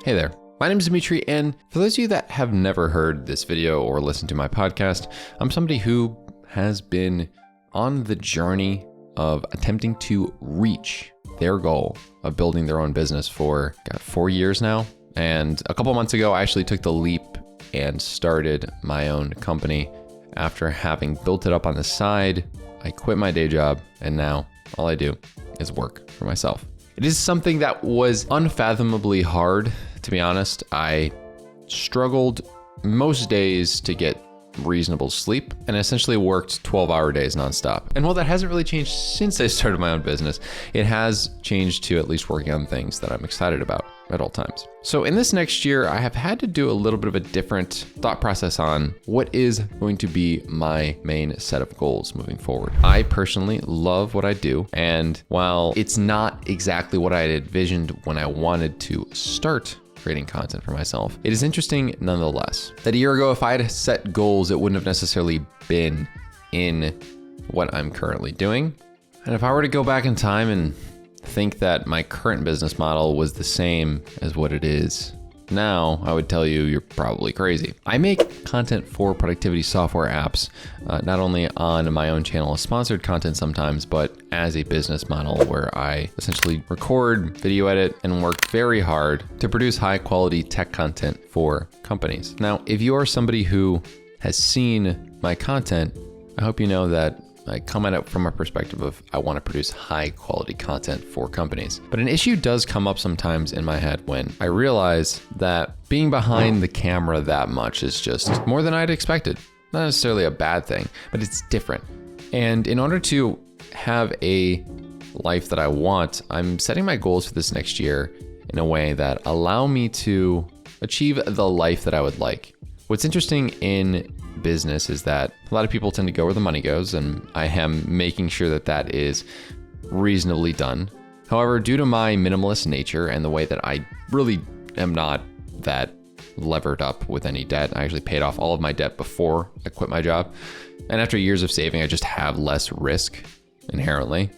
Hey there, my name is Dimitri, and for those of you that have never heard this video or listened to my podcast, I'm somebody who has been on the journey of attempting to reach their goal of building their own business for 4 years now. And a couple months ago, I actually took the leap and started my own company. After having built it up on the side, I quit my day job, and now all I do is work for myself. It is something that was unfathomably hard, to be honest. I struggled most days to get reasonable sleep and essentially worked 12-hour days nonstop. And while that hasn't really changed since I started my own business, it has changed to at least working on things that I'm excited about at all times. So in this next year, I have had to do a little bit of a different thought process on what is going to be my main set of goals moving forward. I personally love what I do, and while it's not exactly what I had envisioned when I wanted to start creating content for myself, it is interesting nonetheless that a year ago, if I had set goals, it wouldn't have necessarily been in what I'm currently doing. And if I were to go back in time and think that my current business model was the same as what it is now, I would tell you you're probably crazy. I make content for productivity software apps, not only on my own channel as sponsored content sometimes, but as a business model where I essentially record, video edit, and work very hard to produce high quality tech content for companies. Now, if you are somebody who has seen my content, I hope you know that I come at it from a perspective of I want to produce high quality content for companies. But an issue does come up sometimes in my head when I realize that being behind the camera that much is just more than I'd expected. Not necessarily a bad thing, but it's different. And in order to have a life that I want, I'm setting my goals for this next year in a way that allow me to achieve the life that I would like. What's interesting in business is that a lot of people tend to go where the money goes, and I am making sure that that is reasonably done. However, due to my minimalist nature and the way that I really am not that levered up with any debt, I actually paid off all of my debt before I quit my job. And after years of saving, I just have less risk inherently.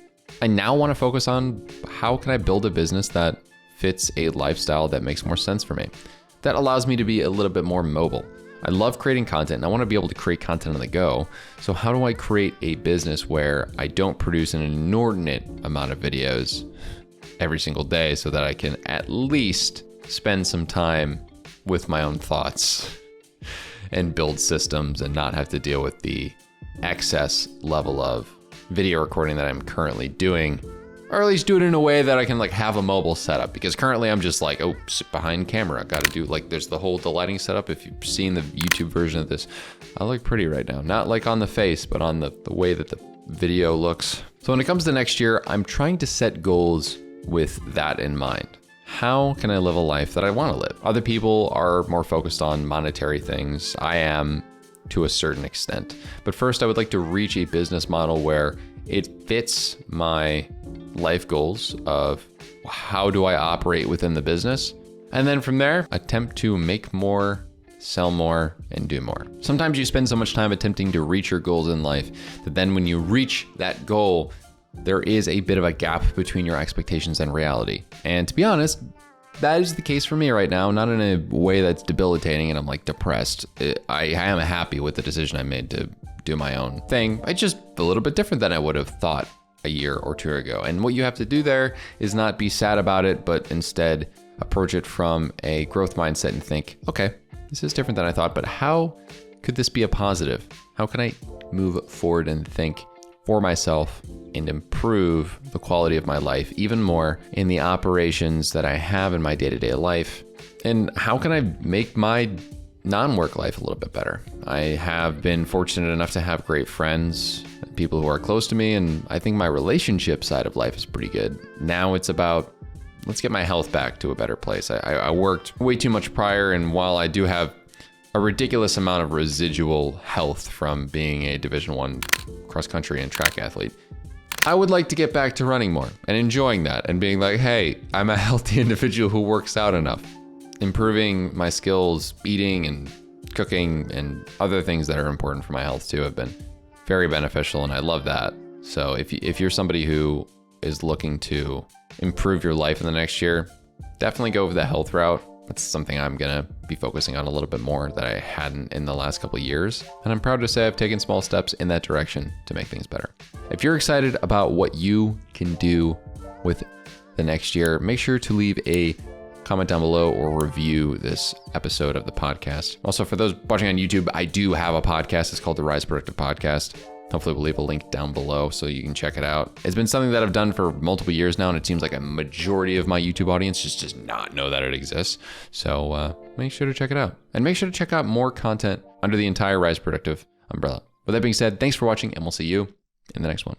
I now want to focus on how can I build a business that fits a lifestyle that makes more sense for me, that allows me to be a little bit more mobile. I love creating content and I want to be able to create content on the go. So how do I create a business where I don't produce an inordinate amount of videos every single day so that I can at least spend some time with my own thoughts and build systems and not have to deal with the excess level of video recording that I'm currently doing, or at least do it in a way that I can have a mobile setup, because currently I'm just sit behind camera. Got to do there's the lighting setup. If you've seen the YouTube version of this, I look pretty right now. Not on the face, but on the way that the video looks. So when it comes to next year, I'm trying to set goals with that in mind. How can I live a life that I want to live? Other people are more focused on monetary things. I am to a certain extent. But first, I would like to reach a business model where it fits my life goals of how do I operate within the business. And then from there, attempt to make more, sell more, and do more. Sometimes you spend so much time attempting to reach your goals in life that then when you reach that goal, there is a bit of a gap between your expectations and reality. And to be honest, that is the case for me right now, not in a way that's debilitating and I'm depressed. I am happy with the decision I made to do my own thing. It's just a little bit different than I would have thought a year or two ago. And what you have to do there is not be sad about it, but instead approach it from a growth mindset and think, okay, this is different than I thought, but how could this be a positive? How can I move forward and think for myself and improve the quality of my life even more in the operations that I have in my day-to-day life? And how can I make my non-work life a little bit better? I have been fortunate enough to have great friends, people who are close to me, and I think my relationship side of life is pretty good. Now it's about, let's get my health back to a better place. I worked way too much prior, and while I do have a ridiculous amount of residual health from being a Division I cross-country and track athlete, I would like to get back to running more and enjoying that and being hey, I'm a healthy individual who works out enough. Improving my skills, eating and cooking and other things that are important for my health too have been very beneficial, and I love that. So if you're somebody who is looking to improve your life in the next year, definitely go over the health route. That's something I'm going to be focusing on a little bit more that I hadn't in the last couple of years. And I'm proud to say I've taken small steps in that direction to make things better. If you're excited about what you can do with the next year, make sure to leave a comment down below or review this episode of the podcast. Also, for those watching on YouTube, I do have a podcast. It's called the Rise Productive Podcast. Hopefully we'll leave a link down below so you can check it out. It's been something that I've done for multiple years now, and it seems like a majority of my YouTube audience just does not know that it exists. So make sure to check it out. And make sure to check out more content under the entire Rise Productive umbrella. With that being said, thanks for watching, and we'll see you in the next one.